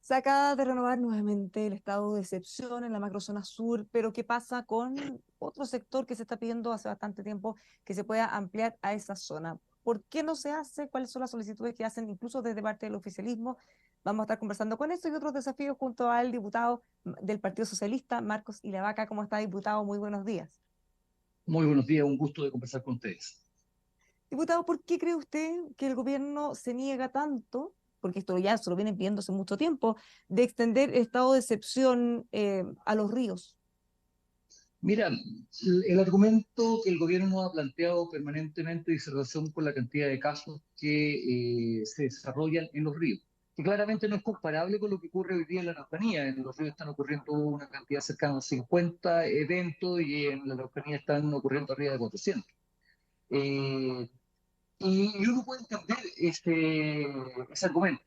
Se acaba de renovar nuevamente el estado de excepción en la macrozona sur, pero ¿qué pasa con otro sector que se está pidiendo hace bastante tiempo que se pueda ampliar a esa zona? ¿Por qué no se hace? ¿Cuáles son las solicitudes que hacen incluso desde parte del oficialismo? Vamos a estar conversando con esto y otros desafíos junto al diputado del Partido Socialista, Marcos Ilavaca. ¿Cómo está, diputado? Muy buenos días. Muy buenos días, un gusto de conversar con ustedes. Diputado, ¿por qué cree usted que el gobierno se niega tanto, porque esto ya se lo vienen pidiendo hace mucho tiempo, de extender el estado de excepción a los ríos? Mira, el argumento que el gobierno ha planteado permanentemente dice relación con la cantidad de casos que se desarrollan en los ríos, que claramente no es comparable con lo que ocurre hoy día en la Araucanía. En los ríos están ocurriendo una cantidad cercana a 50 eventos y en la Araucanía están ocurriendo arriba de 400. Eh, y uno puede entender ese argumento.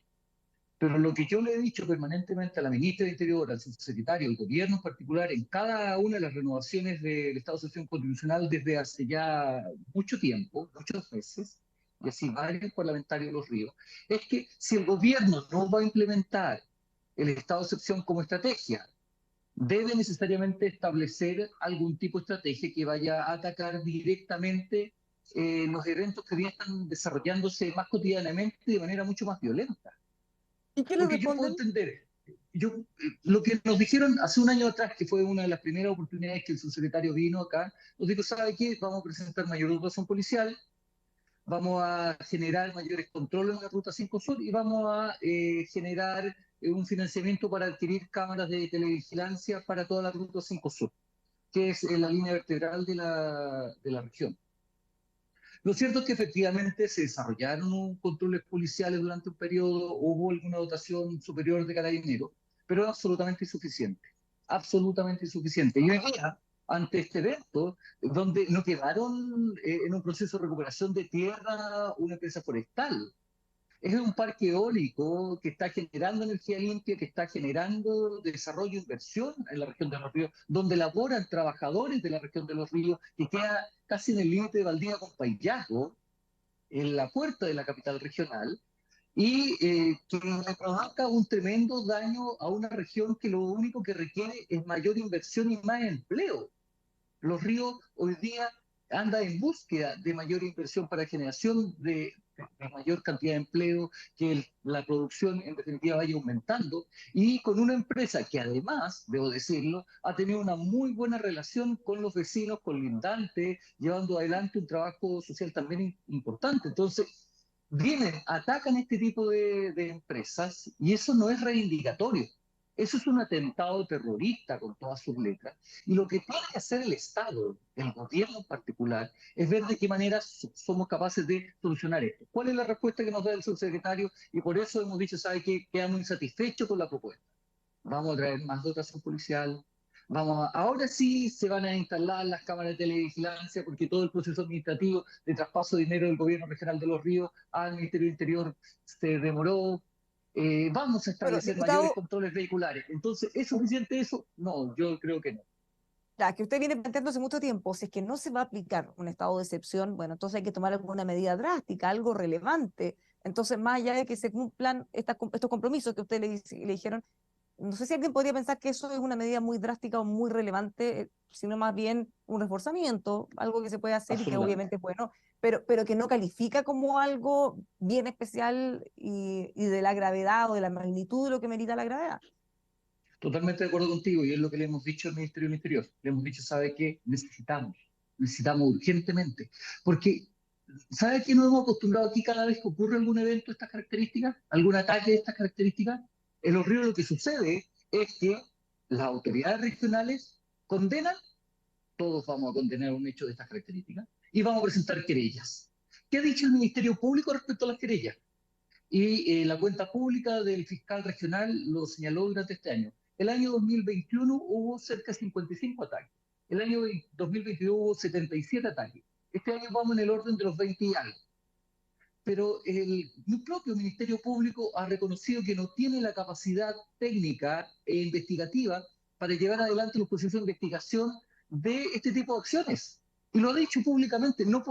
Pero lo que yo le he dicho permanentemente a la ministra de Interior, al subsecretario, al gobierno en particular, en cada una de las renovaciones del Estado de Excepción Constitucional desde hace ya mucho tiempo, muchos meses, y así varios parlamentarios de los ríos, es que si el gobierno no va a implementar el Estado de Excepción como estrategia, debe necesariamente establecer algún tipo de estrategia que vaya a atacar directamente los eventos que hoy día están desarrollándose más cotidianamente y de manera mucho más violenta. ¿Y qué le Porque yo puedo responden? entender, lo que nos dijeron hace un año atrás, que fue una de las primeras oportunidades que el subsecretario vino acá, nos dijo, ¿sabe qué? Vamos a presentar mayor dotación policial, vamos a generar mayores controles en la Ruta 5 Sur y vamos a generar un financiamiento para adquirir cámaras de televigilancia para toda la Ruta 5 Sur, que es la línea vertebral de la región. Lo cierto es que efectivamente se desarrollaron controles policiales durante un periodo, hubo alguna dotación superior de carabineros, pero es absolutamente insuficiente. Y hoy día, ante este evento, donde no quedaron en un proceso de recuperación de tierra una empresa forestal, es un parque eólico que está generando energía limpia, que está generando desarrollo e inversión en la región de los ríos, donde laboran trabajadores de la región de los ríos, que queda casi en el límite de Valdivia con Payaco, en la puerta de la capital regional, y que le provoca un tremendo daño a una región que lo único que requiere es mayor inversión y más empleo. Los ríos hoy día andan en búsqueda de mayor inversión para generación de mayor cantidad de empleo, que la producción en definitiva vaya aumentando, y con una empresa que además, debo decirlo, ha tenido una muy buena relación con los vecinos, con lindantes, llevando adelante un trabajo social también importante. Entonces, vienen, atacan este tipo de empresas y eso no es reivindicatorio. Eso es un atentado terrorista con todas sus letras. Y lo que tiene que hacer el Estado, el gobierno en particular, es ver de qué manera somos capaces de solucionar esto. ¿Cuál es la respuesta que nos da el subsecretario? Y por eso hemos dicho, ¿sabe qué? Quedamos insatisfechos con la propuesta. Vamos a traer más dotación policial. Ahora sí se van a instalar las cámaras de televigilancia porque todo el proceso administrativo de traspaso de dinero del gobierno regional de Los Ríos al Ministerio del Interior se demoró. Vamos a Bueno, establecer mayores diputado, controles vehiculares. Entonces, ¿es suficiente eso? No, yo creo que no. ya que usted viene planteando hace mucho tiempo, si es que no se va a aplicar un estado de excepción, bueno, entonces hay que tomar alguna medida drástica, algo relevante. Entonces, más allá de que se cumplan estos compromisos que usted le dijeron, no sé si alguien podría pensar que eso es una medida muy drástica o muy relevante, sino más bien un reforzamiento, algo que se puede hacer y que Absolutamente. obviamente es bueno, pero que no califica como algo bien especial y de la gravedad o de la magnitud de lo que merita la gravedad. Totalmente de acuerdo contigo y es lo que le hemos dicho al Ministerio del Interior. Le hemos dicho, ¿sabe qué? Necesitamos urgentemente. Porque, ¿sabe qué nos hemos acostumbrado aquí cada vez que ocurre algún evento de estas características, algún ataque de estas características? En los ríos lo que sucede es que las autoridades regionales condenan, todos vamos a condenar un hecho de estas características, y vamos a presentar querellas. ¿Qué ha dicho el Ministerio Público respecto a las querellas? Y la cuenta pública del fiscal regional lo señaló durante este año. El año 2021 hubo cerca de 55 ataques. El año 2022 hubo 77 ataques. Este año vamos en el orden de los 20 y algo. Pero el propio Ministerio Público ha reconocido que no tiene la capacidad técnica e investigativa para llevar adelante los procesos de investigación de este tipo de acciones. Y lo ha dicho públicamente, no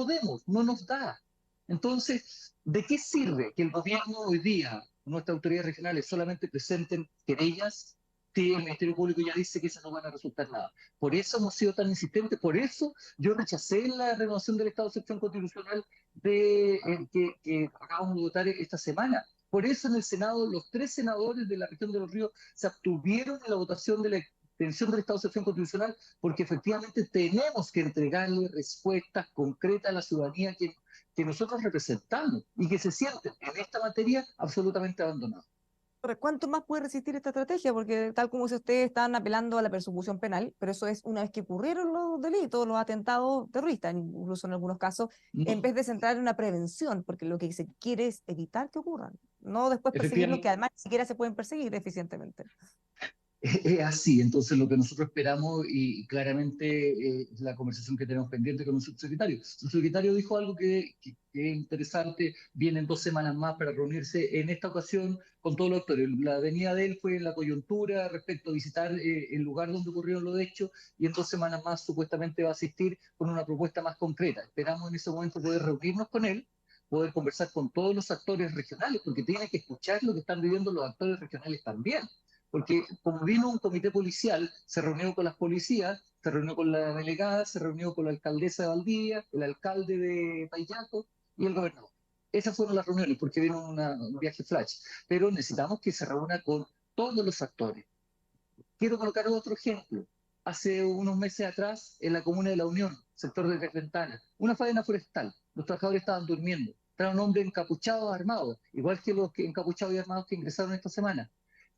nos da. Entonces, ¿de qué sirve que el gobierno hoy día nuestras autoridades regionales solamente presenten querellas, sí, el Ministerio Público ya dice que esas no van a resultar nada. Por eso hemos sido tan insistentes, por eso yo rechacé la renovación del estado de excepción constitucional que acabamos de votar esta semana. Por eso en el Senado los 3 senadores de la región de Los Ríos se abstuvieron en la votación de la extensión del estado de excepción constitucional, porque efectivamente tenemos que entregarle respuestas concretas a la ciudadanía que nosotros representamos y que se sienten en esta materia absolutamente abandonados. ¿Cuánto más puede resistir esta estrategia? Porque tal como si ustedes están apelando a la persecución penal, pero eso es una vez que ocurrieron los delitos, los atentados terroristas, incluso en algunos casos, en No, vez de centrar en una prevención, porque lo que se quiere es evitar que ocurran, no después perseguir los que efectivamente, además ni siquiera se pueden perseguir eficientemente. es así. Entonces lo que nosotros esperamos, y claramente la conversación que tenemos pendiente con el subsecretario. El subsecretario dijo algo que es interesante. Vienen 2 semanas más para reunirse en esta ocasión con todos los actores. La venida de él fue en la coyuntura respecto a visitar el lugar donde ocurrieron los hechos, y en 2 semanas más supuestamente va a asistir con una propuesta más concreta. Esperamos en ese momento poder reunirnos con él, poder conversar con todos los actores regionales, porque tiene que escuchar lo que están viviendo los actores regionales también. Porque como vino un comité policial, se reunió con las policías, se reunió con la delegada, se reunió con la alcaldesa de Valdivia, el alcalde de Payaco y el gobernador. Esas fueron las reuniones, porque vino un viaje flash. Pero necesitamos que se reúna con todos los actores. Quiero colocar otro ejemplo. Hace unos meses atrás, en la comuna de La Unión, sector de Tres Ventanas, una faena forestal. Los trabajadores estaban durmiendo. Era un hombre encapuchado, armado, igual que los encapuchados y armados que ingresaron esta semana.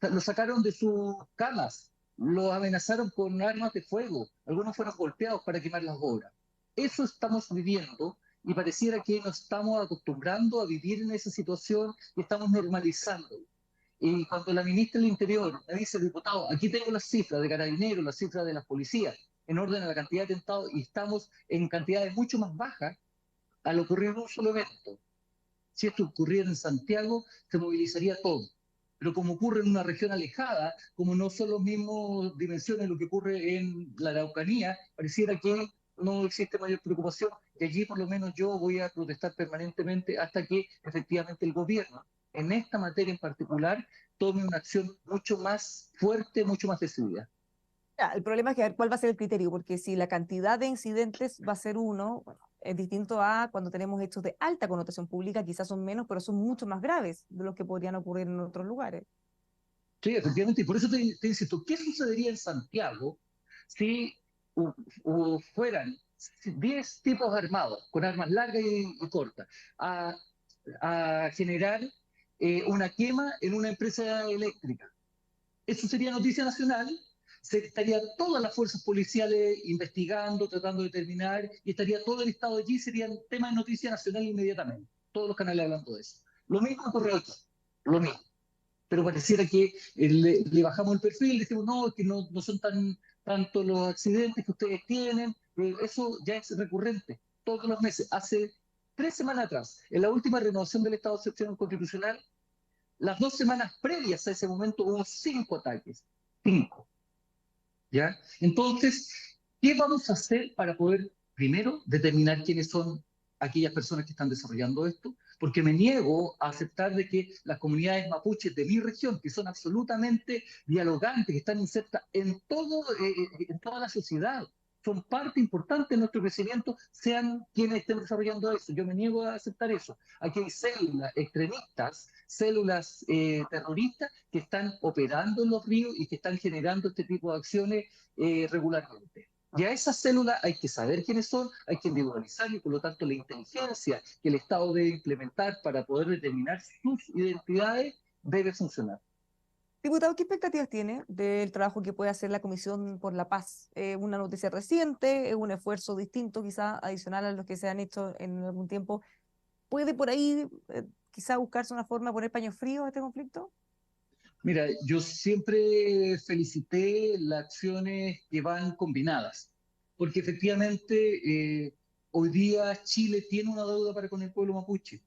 Lo sacaron de sus camas, lo amenazaron con armas de fuego. Algunos fueron golpeados para quemar las obras. Eso estamos viviendo, y pareciera que nos estamos acostumbrando a vivir en esa situación y estamos normalizando. Y cuando la ministra del Interior me dice, diputado, aquí tengo las cifras de carabineros, las cifras de las policías, en orden a la cantidad de atentados, y estamos en cantidades mucho más bajas al ocurrir un solo evento. Si esto ocurriera en Santiago, se movilizaría todo. Pero como ocurre en una región alejada, como no son las mismas dimensiones de lo que ocurre en la Araucanía, pareciera que no existe mayor preocupación, y allí por lo menos yo voy a protestar permanentemente hasta que efectivamente el gobierno, en esta materia en particular, tome una acción mucho más fuerte, mucho más decidida. Ya, el problema es que a ver cuál va a ser el criterio, porque si la cantidad de incidentes va a ser uno, bueno, es distinto a cuando tenemos hechos de alta connotación pública, quizás son menos, pero son mucho más graves de los que podrían ocurrir en otros lugares. Sí, efectivamente, y por eso te insisto, ¿qué sucedería en Santiago si fueran 10 tipos armados, con armas largas y cortas, a, a generar una quema en una empresa eléctrica? Eso sería noticia nacional, estarían todas las fuerzas policiales investigando, tratando de determinar, y estaría todo el Estado allí, serían tema de noticia nacional inmediatamente, todos los canales hablando de eso. Lo mismo ocurre aquí, lo mismo. Pero pareciera que le bajamos el perfil, decimos, no, que no son tanto los accidentes que ustedes tienen, pero eso ya es recurrente, todos los meses. Hace 3 semanas atrás, en la última renovación del estado de excepción constitucional, las 2 semanas previas a ese momento hubo 5 ataques, 5, ¿ya? Entonces, ¿qué vamos a hacer para poder, primero, determinar quiénes son aquellas personas que están desarrollando esto? Porque me niego a aceptar de que las comunidades mapuches de mi región, que son absolutamente dialogantes, que están insertas en toda la sociedad, son parte importante de nuestro crecimiento, sean quienes estén desarrollando eso. Yo me niego a aceptar eso. Aquí hay células extremistas, células terroristas que están operando en los ríos y que están generando este tipo de acciones regularmente. Y a esas células hay que saber quiénes son, hay que individualizar, y por lo tanto la inteligencia que el Estado debe implementar para poder determinar sus identidades debe funcionar. Diputado, ¿qué expectativas tiene del trabajo que puede hacer la Comisión por la Paz? ¿Una noticia reciente? ¿Es un esfuerzo distinto, quizá adicional a los que se han hecho en algún tiempo? ¿Puede por ahí quizá buscarse una forma de poner paños fríos a este conflicto? Mira, yo siempre felicité las acciones que van combinadas, porque efectivamente hoy día Chile tiene una deuda para con el pueblo mapuche.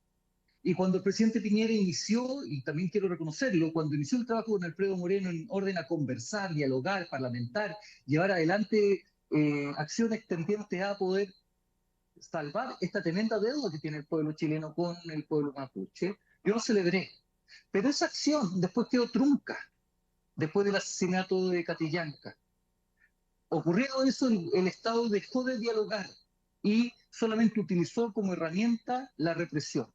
Y cuando el presidente Piñera inició, y también quiero reconocerlo, cuando inició el trabajo con Alfredo Moreno en orden a conversar, dialogar, parlamentar, llevar adelante acciones tendientes a poder salvar esta tremenda deuda que tiene el pueblo chileno con el pueblo mapuche, yo lo celebré. Pero esa acción después quedó trunca, después del asesinato de Catrillanca. Ocurrido eso, el Estado dejó de dialogar y solamente utilizó como herramienta la represión.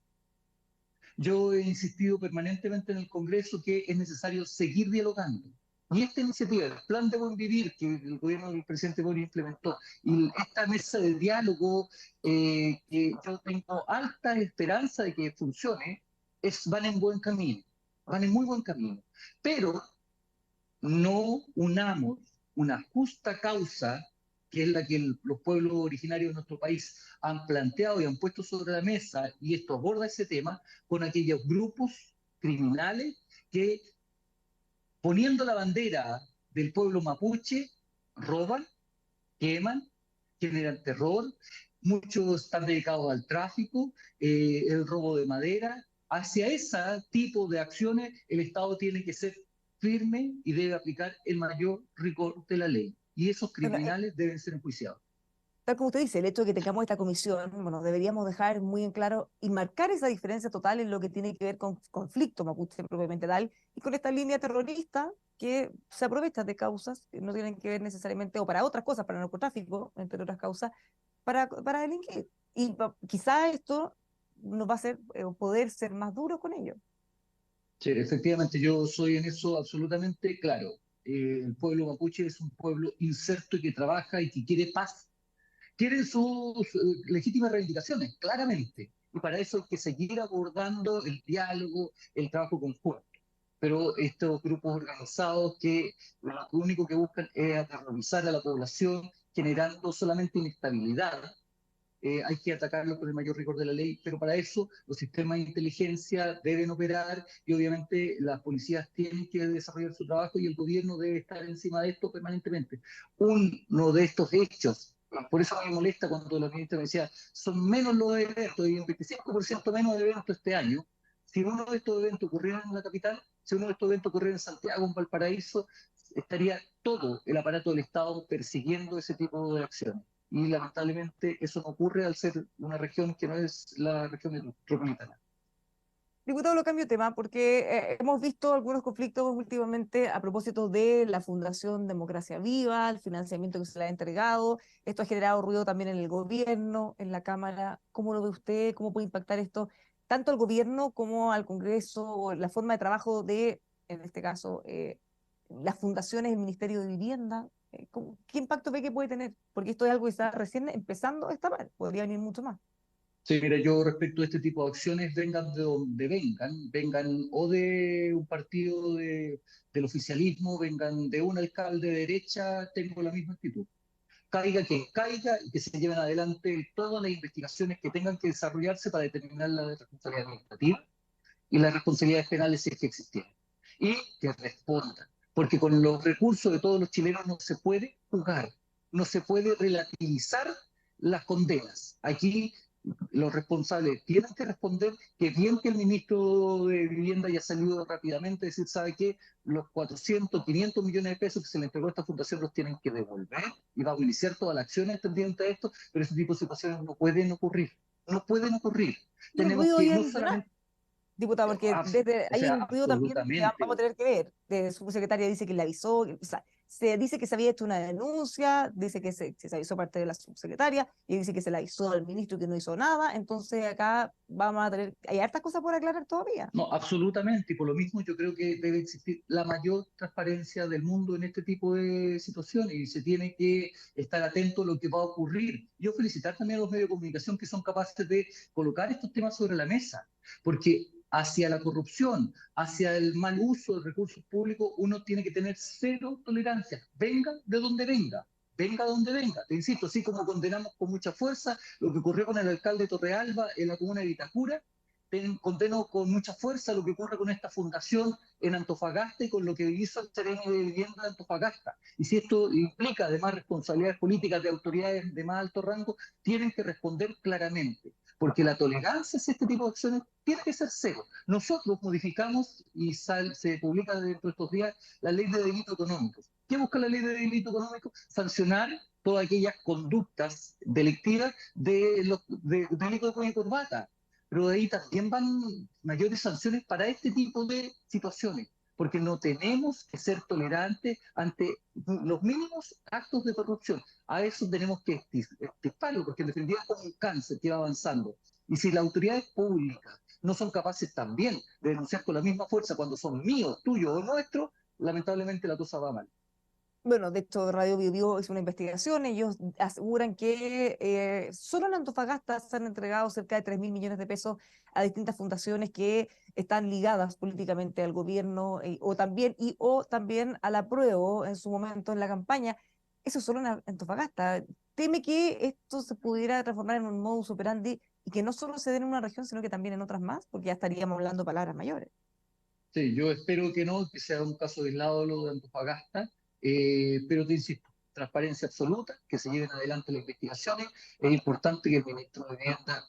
Yo he insistido permanentemente en el Congreso que es necesario seguir dialogando. Y esta iniciativa, el Plan de Buen Vivir que el gobierno del presidente Boric implementó, y esta mesa de diálogo que yo tengo alta esperanza de que funcione, van en buen camino, van en muy buen camino. Pero no unamos una justa causa, que es la que los pueblos originarios de nuestro país han planteado y han puesto sobre la mesa, y esto aborda ese tema, con aquellos grupos criminales que, poniendo la bandera del pueblo mapuche, roban, queman, generan terror. Muchos están dedicados al tráfico, el robo de madera. Hacia ese tipo de acciones el Estado tiene que ser firme y debe aplicar el mayor rigor de la ley. Y esos criminales deben ser enjuiciados. Tal como usted dice, el hecho de que tengamos esta comisión, bueno, deberíamos dejar muy en claro y marcar esa diferencia total en lo que tiene que ver con conflicto mapuche propiamente tal y con esta línea terrorista que se aprovecha de causas que no tienen que ver necesariamente, o para otras cosas, para el narcotráfico, entre otras causas, para delinquir. Y quizá esto nos va a hacer poder ser más duros con ellos. Sí, efectivamente, yo soy en eso absolutamente claro. El pueblo mapuche es un pueblo inserto y que trabaja y que quiere paz. Quieren sus legítimas reivindicaciones, claramente. Y para eso hay que seguir abordando el diálogo, el trabajo conjunto. Pero estos grupos organizados que lo único que buscan es aterrorizar a la población, generando solamente inestabilidad, hay que atacarlo con el mayor rigor de la ley, pero para eso los sistemas de inteligencia deben operar y obviamente las policías tienen que desarrollar su trabajo y el gobierno debe estar encima de esto permanentemente. Uno de estos hechos, por eso me molesta cuando la ministra me decía, son menos los eventos, y un 25% menos de eventos este año. Si uno de estos eventos ocurriera en la capital, si uno de estos eventos ocurriera en Santiago, en Valparaíso, estaría todo el aparato del Estado persiguiendo ese tipo de acciones y lamentablemente eso no ocurre al ser una región que no es la región metropolitana. Diputado, lo cambio de tema porque hemos visto algunos conflictos últimamente a propósito de la Fundación Democracia Viva, el financiamiento que se le ha entregado. Esto ha generado ruido también en el gobierno, en la Cámara. ¿Cómo lo ve usted? ¿Cómo puede impactar esto tanto al gobierno como al Congreso, o la forma de trabajo de, en este caso, las fundaciones, el Ministerio de Vivienda? ¿Qué impacto ve que puede tener? Porque esto es algo que está recién empezando a estar, podría venir mucho más. Sí, mira, yo respecto a este tipo de acciones, vengan de donde vengan, vengan o de un partido del oficialismo, vengan de un alcalde de derecha, tengo la misma actitud. Caiga quien caiga y que se lleven adelante todas las investigaciones que tengan que desarrollarse para determinar la responsabilidad administrativa y las responsabilidades penales si es que existieran. Y que respondan, porque con los recursos de todos los chilenos no se puede jugar, no se puede relativizar las condenas. Aquí los responsables tienen que responder, que bien que el ministro de Vivienda haya salido rápidamente a decir, ¿sabe qué? Los 400, 500 millones de pesos que se le entregó a esta fundación los tienen que devolver y vamos a iniciar todas las acciones tendientes a esto, pero ese tipo de situaciones no pueden ocurrir. No pueden ocurrir. Y el Tenemos ruido que ya no es de solamente diputada, porque desde o hay sea, un ruido también que vamos a absolutamente. tener que ver. De su secretaria dice que le avisó, o sea, se dice que se había hecho una denuncia, dice que se avisó parte de la subsecretaria y dice que se le avisó al ministro que no hizo nada. Entonces acá vamos a tener, hay hartas cosas por aclarar todavía. No, absolutamente. Y por lo mismo yo creo que debe existir la mayor transparencia del mundo en este tipo de situaciones y se tiene que estar atento a lo que va a ocurrir. Yo felicitar también a los medios de comunicación que son capaces de colocar estos temas sobre la mesa, porque hacia la corrupción, hacia el mal uso de recursos públicos, uno tiene que tener cero tolerancia, venga de donde venga. Venga de donde venga, te insisto, así como condenamos con mucha fuerza lo que ocurrió con el alcalde de Torrealba en la comuna de Vitacura, condeno con mucha fuerza lo que ocurre con esta fundación en Antofagasta y con lo que hizo el Sereno de Vivienda de Antofagasta. Y si esto implica además responsabilidades políticas de autoridades de más alto rango, tienen que responder claramente, porque la tolerancia a este tipo de acciones tiene que ser cero. Nosotros modificamos y se publica dentro de estos días la ley de delitos económicos. ¿Qué busca la ley de delitos económicos? Sancionar todas aquellas conductas delictivas de delitos de cuello y corbata, pero de ahí también van mayores sanciones para este tipo de situaciones, porque no tenemos que ser tolerantes ante los mínimos actos de corrupción. A eso tenemos que extirparlo, porque en definitiva es como un cáncer que va avanzando. Y si las autoridades públicas no son capaces también de denunciar con la misma fuerza cuando son míos, tuyos o nuestros, lamentablemente la cosa va mal. Bueno, de hecho, Radio Bio Bio es una investigación. Ellos aseguran que solo en Antofagasta se han entregado cerca de 3.000 millones de pesos a distintas fundaciones que están ligadas políticamente al gobierno o también al apruebo en su momento en la campaña. Eso solo en Antofagasta. Teme que esto se pudiera transformar en un modus operandi y que no solo se dé en una región, sino que también en otras más, porque ya estaríamos hablando palabras mayores. Sí, yo espero que no, que sea un caso aislado lo de Antofagasta, pero te insisto, transparencia absoluta, que se lleven adelante las investigaciones. Es importante que el ministro de Vivienda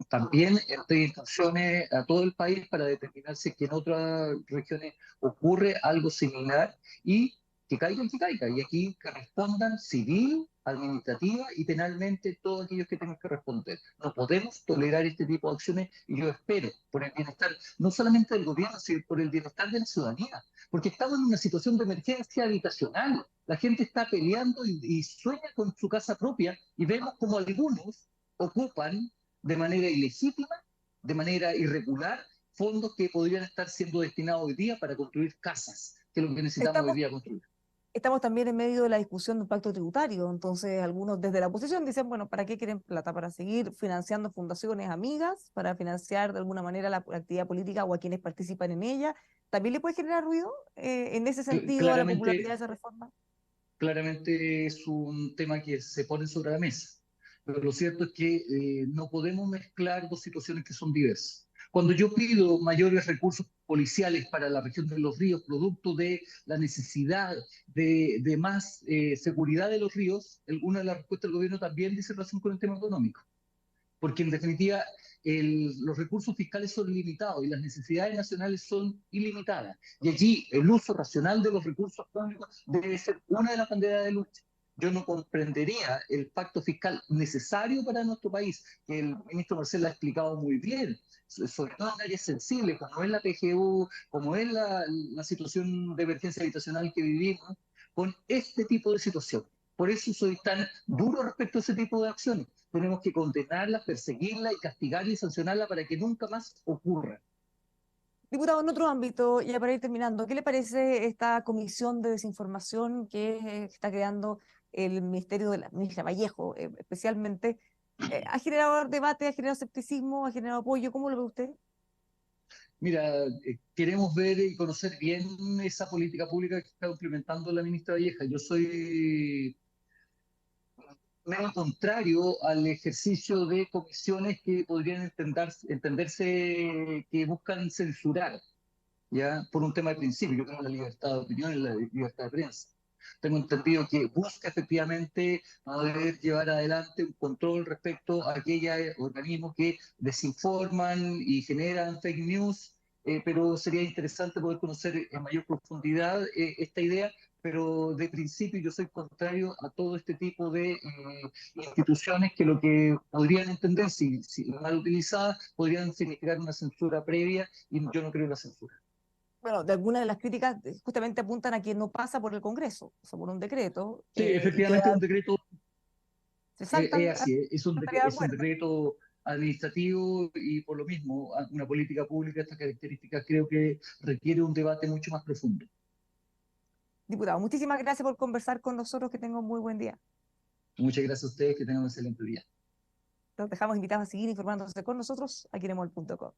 también entregue instrucciones a todo el país para determinar si es que en otras regiones ocurre algo similar y que caiga el que caiga. Y aquí que respondan civil, administrativa y penalmente todos aquellos que tengan que responder. No podemos tolerar este tipo de acciones y yo espero por el bienestar no solamente del gobierno, sino por el bienestar de la ciudadanía, porque estamos en una situación de emergencia habitacional. La gente está peleando y sueña con su casa propia y vemos como algunos ocupan de manera ilegítima, de manera irregular, fondos que podrían estar siendo destinados hoy día para construir casas, que es lo que necesitamos hoy Estamos día construir. estamos también en medio de la discusión del pacto tributario. Entonces, algunos desde la oposición dicen, bueno, ¿para qué quieren plata? ¿Para seguir financiando fundaciones amigas? ¿Para financiar de alguna manera la actividad política o a quienes participan en ella? ¿También le puede generar ruido en ese sentido a la popularidad Claramente, de esa reforma? claramente es un tema que se pone sobre la mesa. Pero lo cierto es que no podemos mezclar dos situaciones que son diversas. Cuando yo pido mayores recursos policiales para la región de los ríos, producto de la necesidad de más seguridad de los ríos, una de las respuestas del gobierno también dice relación con el tema económico, porque en definitiva los recursos fiscales son limitados y las necesidades nacionales son ilimitadas. Y allí el uso racional de los recursos públicos debe ser una de las banderas de lucha. Yo no comprendería el pacto fiscal necesario para nuestro país, que el ministro Marcel ha explicado muy bien, sobre todo en áreas sensibles, como es la PGU, como es la situación de emergencia habitacional que vivimos, con este tipo de situación. Por eso soy tan duro respecto a ese tipo de acciones. Tenemos que condenarla, perseguirla y castigarla y sancionarla para que nunca más ocurra. Diputado, en otro ámbito, ya para ir terminando, ¿qué le parece esta comisión de desinformación que está creando el Ministerio de la Ministra Vallejo, especialmente? ¿Ha generado debate, ha generado escepticismo, ha generado apoyo? ¿Cómo lo ve usted? Mira, queremos ver y conocer bien esa política pública que está implementando la ministra Valleja. Yo soy menos contrario al ejercicio de comisiones que podrían entenderse que buscan censurar, ¿ya? Por un tema de principio. Yo creo en la libertad de opinión y la libertad de prensa. Tengo entendido que busca efectivamente poder llevar adelante un control respecto a aquellos organismos que desinforman y generan fake news, pero sería interesante poder conocer en mayor profundidad esta idea, pero de principio yo soy contrario a todo este tipo de instituciones que lo que podrían entender, si mal utilizadas, podrían significar una censura previa y yo no creo en la censura. Bueno, de algunas de las críticas justamente apuntan a que no pasa por el Congreso, o sea, por un decreto, Sí, y que efectivamente un decreto. se saltan, Así, no estaría de es un acuerdo. decreto administrativo y por lo mismo una política pública de estas características creo que requiere un debate mucho más profundo. Diputado, muchísimas gracias por conversar con nosotros, que tenga un muy buen día. Muchas gracias a ustedes, que tengan un excelente día. Los dejamos invitados a seguir informándose con nosotros aquí en emol.com.